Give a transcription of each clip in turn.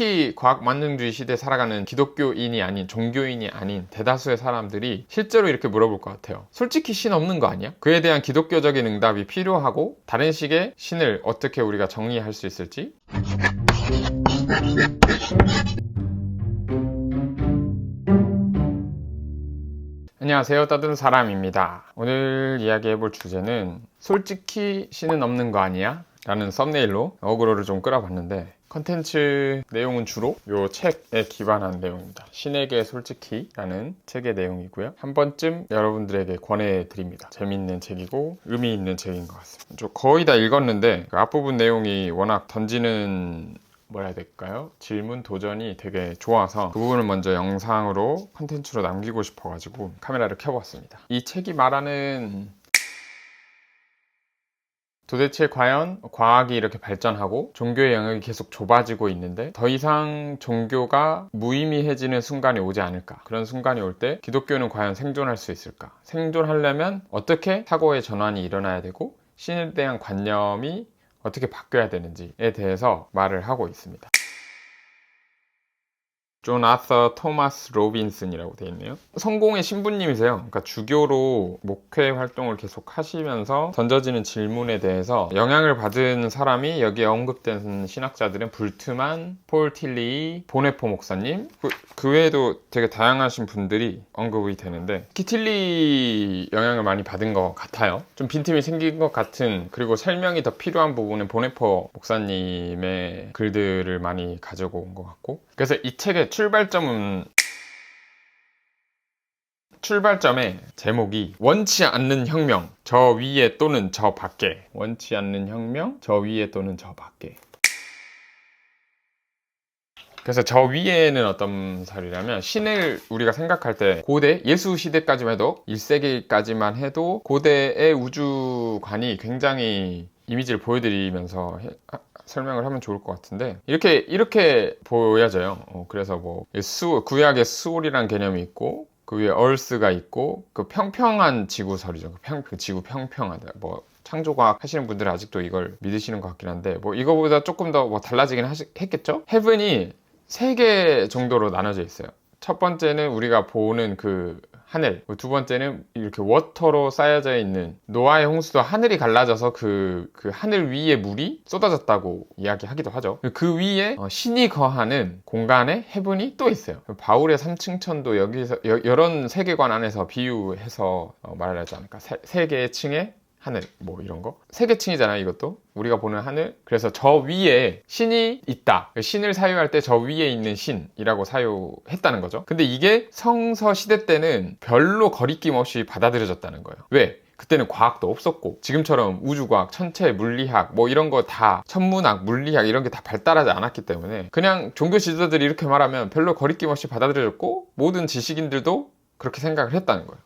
특히 과학 만능주의 시대에 살아가는 기독교인이 아닌, 종교인이 아닌 대다수의 사람들이 실제로 이렇게 물어볼 것 같아요. 솔직히 신 없는 거 아니야? 그에 대한 기독교적인 응답이 필요하고, 다른 식의 신을 어떻게 우리가 정의할 수 있을지. 안녕하세요, 떠든 사람입니다. 오늘 이야기해볼 주제는 솔직히 신은 없는 거 아니야? 라는 썸네일로 어그로를 좀 끌어봤는데, 컨텐츠 내용은 주로 이 책에 기반한 내용입니다. 신에게 솔직히 라는 책의 내용이고요. 한 번쯤 여러분들에게 권해드립니다. 재밌는 책이고 의미 있는 책인 것 같습니다. 저 거의 다 읽었는데 그 앞부분 내용이 워낙 던지는 뭐라 해야 될까요? 질문, 도전이 되게 좋아서 그 부분을 먼저 영상으로 컨텐츠로 남기고 싶어가지고 카메라를 켜봤습니다. 이 책이 말하는 도대체 과연 과학이 이렇게 발전하고 종교의 영역이 계속 좁아지고 있는데 더 이상 종교가 무의미해지는 순간이 오지 않을까? 그런 순간이 올 때 기독교는 과연 생존할 수 있을까? 생존하려면 어떻게 사고의 전환이 일어나야 되고 신에 대한 관념이 어떻게 바뀌어야 되는지에 대해서 말을 하고 있습니다. 존 아서 토마스 로빈슨이라고 되어 있네요. 성공의 신부님이세요. 그러니까 주교로 목회 활동을 계속 하시면서 던져지는 질문에 대해서 영향을 받은 사람이 여기에 언급된 신학자들은 불트만, 폴 틸리, 보네포 목사님, 그 외에도 되게 다양하신 분들이 언급이 되는데 특히 틸리 영향을 많이 받은 것 같아요. 좀 빈틈이 생긴 것 같은, 그리고 설명이 더 필요한 부분은 보네포 목사님의 글들을 많이 가지고 온 것 같고, 그래서 이 책의 출발점의 제목이 원치 않는 혁명, 저 위에 또는 저 밖에. 원치 않는 혁명, 저 위에 또는 저 밖에. 그래서 저 위에는 어떤 사례라면, 신을 우리가 생각할 때 고대 예수 시대까지만 해도, 1세기까지만 해도 고대의 우주관이 굉장히 이미지를 보여드리면서 설명을 하면 좋을 것 같은데, 이렇게 보여져요. 그래서 뭐 구약의 수올이라는 개념이 있고, 그 위에 얼스가 있고, 그 평평한 지구설이죠. 그 지구 평평하다. 뭐 창조과학 하시는 분들은 아직도 이걸 믿으시는 것 같긴 한데, 뭐 이거보다 조금 더 뭐 달라지긴 했겠죠. 헤븐이 3개 정도로 나눠져 있어요. 첫 번째는 우리가 보는 그 하늘, 두 번째는 이렇게 워터로 쌓여져 있는, 노아의 홍수도 하늘이 갈라져서 그 하늘 위에 물이 쏟아졌다고 이야기하기도 하죠. 그 위에 신이 거하는 공간에 헤븐이 또 있어요. 바울의 3층천도 여기서 이런 세계관 안에서 비유해서 말을 하지 않을까. 세 개의 층의 하늘, 뭐 이런 거. 3개층이잖아요, 이것도. 우리가 보는 하늘. 그래서 저 위에 신이 있다. 신을 사유할 때 저 위에 있는 신이라고 사유했다는 거죠. 근데 이게 성서 시대 때는 별로 거리낌 없이 받아들여졌다는 거예요. 왜? 그때는 과학도 없었고, 지금처럼 우주과학, 천체, 물리학, 뭐 이런 거 다, 천문학, 물리학 이런 게 다 발달하지 않았기 때문에 그냥 종교 지도자들이 이렇게 말하면 별로 거리낌 없이 받아들여졌고, 모든 지식인들도 그렇게 생각을 했다는 거예요.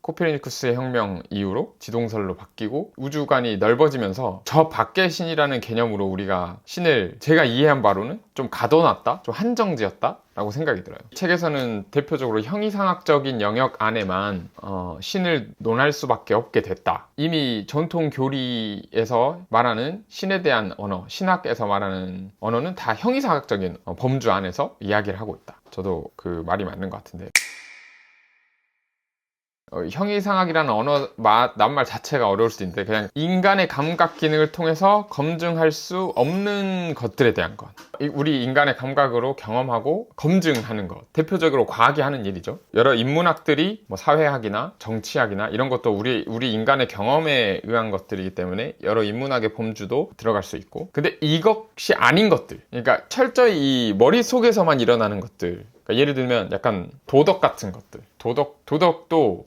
코페르니쿠스의 혁명 이후로 지동설로 바뀌고 우주관이 넓어지면서 저 밖의 신이라는 개념으로 우리가 신을, 제가 이해한 바로는 좀 가둬놨다, 좀 한정지었다 라고 생각이 들어요. 책에서는 대표적으로 형이상학적인 영역 안에만 신을 논할 수밖에 없게 됐다. 이미 전통 교리에서 말하는 신에 대한 언어, 신학에서 말하는 언어는 다 형이상학적인 범주 안에서 이야기를 하고 있다. 저도 그 말이 맞는 것 같은데, 형이상학이라는 언어 낱말 자체가 어려울 수도 있는데, 그냥 인간의 감각 기능을 통해서 검증할 수 없는 것들에 대한 것, 우리 인간의 감각으로 경험하고 검증하는 것, 대표적으로 과학이 하는 일이죠. 여러 인문학들이 뭐 사회학이나 정치학이나 이런 것도 우리 인간의 경험에 의한 것들이기 때문에 여러 인문학의 범주도 들어갈 수 있고, 근데 이것이 아닌 것들, 그러니까 철저히 이 머릿속에서만 일어나는 것들, 그러니까 예를 들면 약간 도덕 같은 것들, 도덕도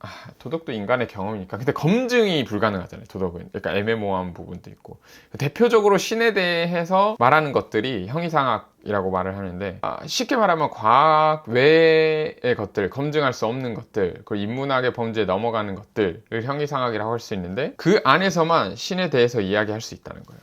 인간의 경험이니까. 근데 검증이 불가능하잖아요, 도덕은. 약간 애매모호한 부분도 있고. 대표적으로 신에 대해서 말하는 것들이 형이상학이라고 말을 하는데, 쉽게 말하면 과학 외의 것들, 검증할 수 없는 것들, 그 인문학의 범주에 넘어가는 것들을 형이상학이라고 할 수 있는데, 그 안에서만 신에 대해서 이야기할 수 있다는 거예요.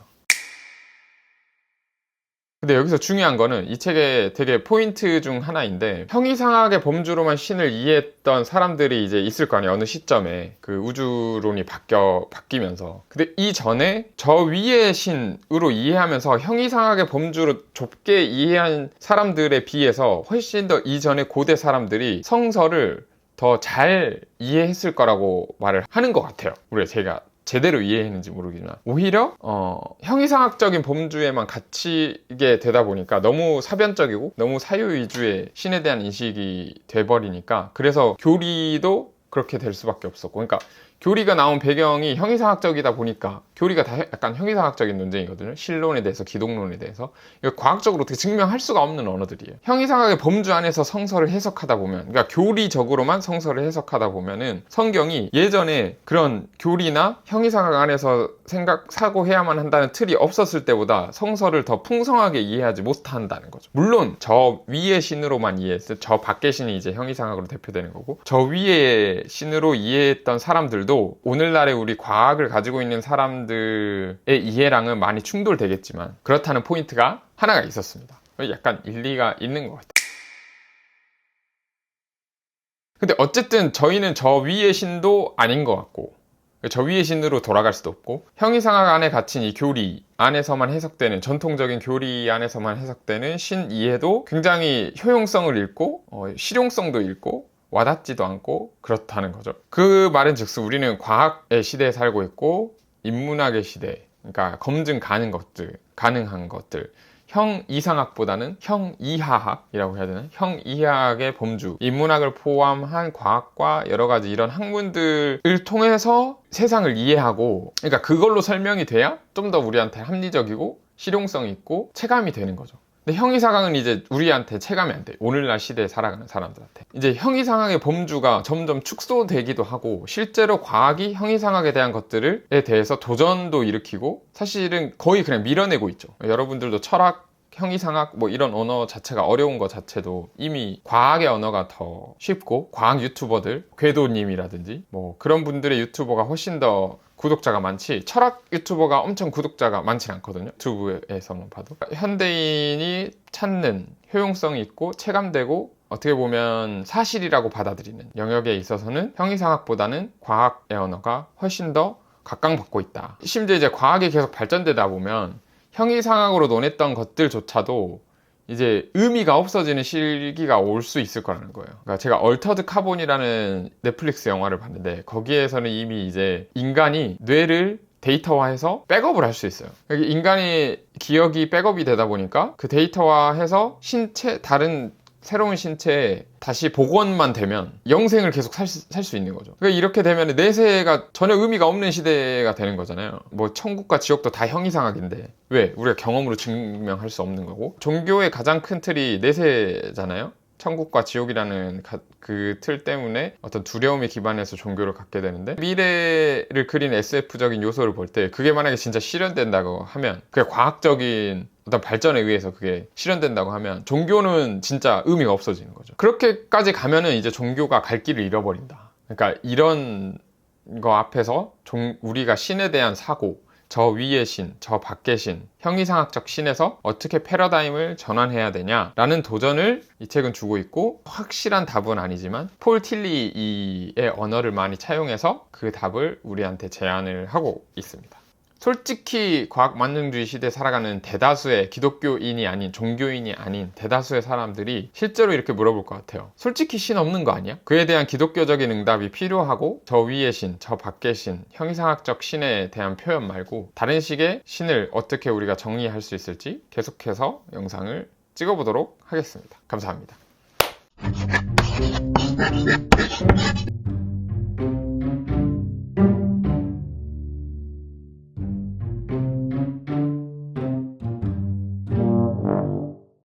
근데 여기서 중요한 거는 이 책의 되게 포인트 중 하나인데, 형이상학의 범주로만 신을 이해했던 사람들이 이제 있을 거 아니에요. 어느 시점에 그 우주론이 바뀌면서. 근데 이전에 저 위의 신으로 이해하면서 형이상학의 범주로 좁게 이해한 사람들에 비해서 훨씬 더 이전에 고대 사람들이 성서를 더 잘 이해했을 거라고 말을 하는 것 같아요. 제가 제대로 이해했는지 모르겠지만, 오히려 형이상학적인 범주에만 갇히게 되다 보니까 너무 사변적이고 너무 사유 위주의 신에 대한 인식이 돼버리니까, 그래서 교리도 그렇게 될 수밖에 없었고, 그러니까 교리가 나온 배경이 형이상학적이다 보니까, 교리가 다 약간 형이상학적인 논쟁이거든요. 신론에 대해서, 기독론에 대해서. 이거 과학적으로 어떻게 증명할 수가 없는 언어들이에요. 형이상학의 범주 안에서 성서를 해석하다 보면, 그러니까 교리적으로만 성서를 해석하다 보면은 성경이 예전에 그런 교리나 형이상학 안에서 사고해야만 한다는 틀이 없었을 때보다 성서를 더 풍성하게 이해하지 못한다는 거죠. 물론 저 위의 신으로만 이해했을, 저 밖의 신이 이제 형이상학으로 대표되는 거고, 저 위의 신으로 이해했던 사람들도 오늘날의 우리 과학을 가지고 있는 사람들의 이해랑은 많이 충돌되겠지만, 그렇다는 포인트가 하나가 있었습니다. 약간 일리가 있는 것 같아요. 근데 어쨌든 저희는 저 위의 신도 아닌 것 같고, 저 위의 신으로 돌아갈 수도 없고, 형이상학 안에 갇힌 이 교리 안에서만 해석되는, 전통적인 교리 안에서만 해석되는 신 이해도 굉장히 효용성을 잃고 실용성도 잃고 와닿지도 않고 그렇다는 거죠. 그 말은 즉슨 우리는 과학의 시대에 살고 있고, 인문학의 시대, 그러니까 검증 가능한 것들, 형이상학보다는 형이하학이라고 해야 되나? 형이하학의 범주, 인문학을 포함한 과학과 여러 가지 이런 학문들을 통해서 세상을 이해하고, 그러니까 그걸로 설명이 돼야 좀 더 우리한테 합리적이고 실용성이 있고 체감이 되는 거죠. 근데 형이상학은 이제 우리한테 체감이 안 돼. 오늘날 시대에 살아가는 사람들한테. 이제 형이상학의 범주가 점점 축소되기도 하고, 실제로 과학이 형이상학에 대한 것들에 대해서 도전도 일으키고, 사실은 거의 그냥 밀어내고 있죠. 여러분들도 철학, 형이상학 뭐 이런 언어 자체가 어려운 것 자체도 이미 과학의 언어가 더 쉽고, 과학 유튜버들, 궤도님이라든지 뭐 그런 분들의 유튜버가 훨씬 더 구독자가 많지, 철학 유튜버가 엄청 구독자가 많지 않거든요. 유튜브에서만 봐도. 현대인이 찾는 효용성이 있고 체감되고 어떻게 보면 사실이라고 받아들이는 영역에 있어서는 형이상학보다는 과학의 언어가 훨씬 더 각광받고 있다. 심지어 이제 과학이 계속 발전되다 보면 형이상학으로 논했던 것들조차도 이제 의미가 없어지는 시기가 올 수 있을 거라는 거예요. 그러니까 제가 얼터드 카본이라는 넷플릭스 영화를 봤는데, 거기에서는 이미 이제 인간이 뇌를 데이터화해서 백업을 할 수 있어요. 인간의 기억이 백업이 되다 보니까 그 데이터화해서 다른 새로운 신체에 다시 복원만 되면 영생을 계속 살 수 있는 거죠. 그러니까 이렇게 되면 내세가 전혀 의미가 없는 시대가 되는 거잖아요. 뭐 천국과 지옥도 다 형이상학인데 왜? 우리가 경험으로 증명할 수 없는 거고. 종교의 가장 큰 틀이 내세잖아요. 천국과 지옥이라는 그 틀 때문에 어떤 두려움에 기반해서 종교를 갖게 되는데, 미래를 그린 SF적인 요소를 볼 때 그게 만약에 진짜 실현된다고 하면, 그게 과학적인 어떤 발전에 의해서 그게 실현된다고 하면 종교는 진짜 의미가 없어지는 거죠. 그렇게까지 가면은 이제 종교가 갈 길을 잃어버린다. 그러니까 이런 거 앞에서 우리가 신에 대한 사고, 저 위의 신, 저 밖의 신, 형이상학적 신에서 어떻게 패러다임을 전환해야 되냐라는 도전을 이 책은 주고 있고, 확실한 답은 아니지만 폴 틸리의 언어를 많이 차용해서 그 답을 우리한테 제안을 하고 있습니다. 솔직히 과학 만능주의 시대에 살아가는 대다수의 기독교인이 아닌, 종교인이 아닌 대다수의 사람들이 실제로 이렇게 물어볼 것 같아요. 솔직히 신 없는 거 아니야? 그에 대한 기독교적인 응답이 필요하고, 저 위의 신, 저 밖의 신, 형이상학적 신에 대한 표현 말고 다른 식의 신을 어떻게 우리가 정리할 수 있을지 계속해서 영상을 찍어보도록 하겠습니다. 감사합니다.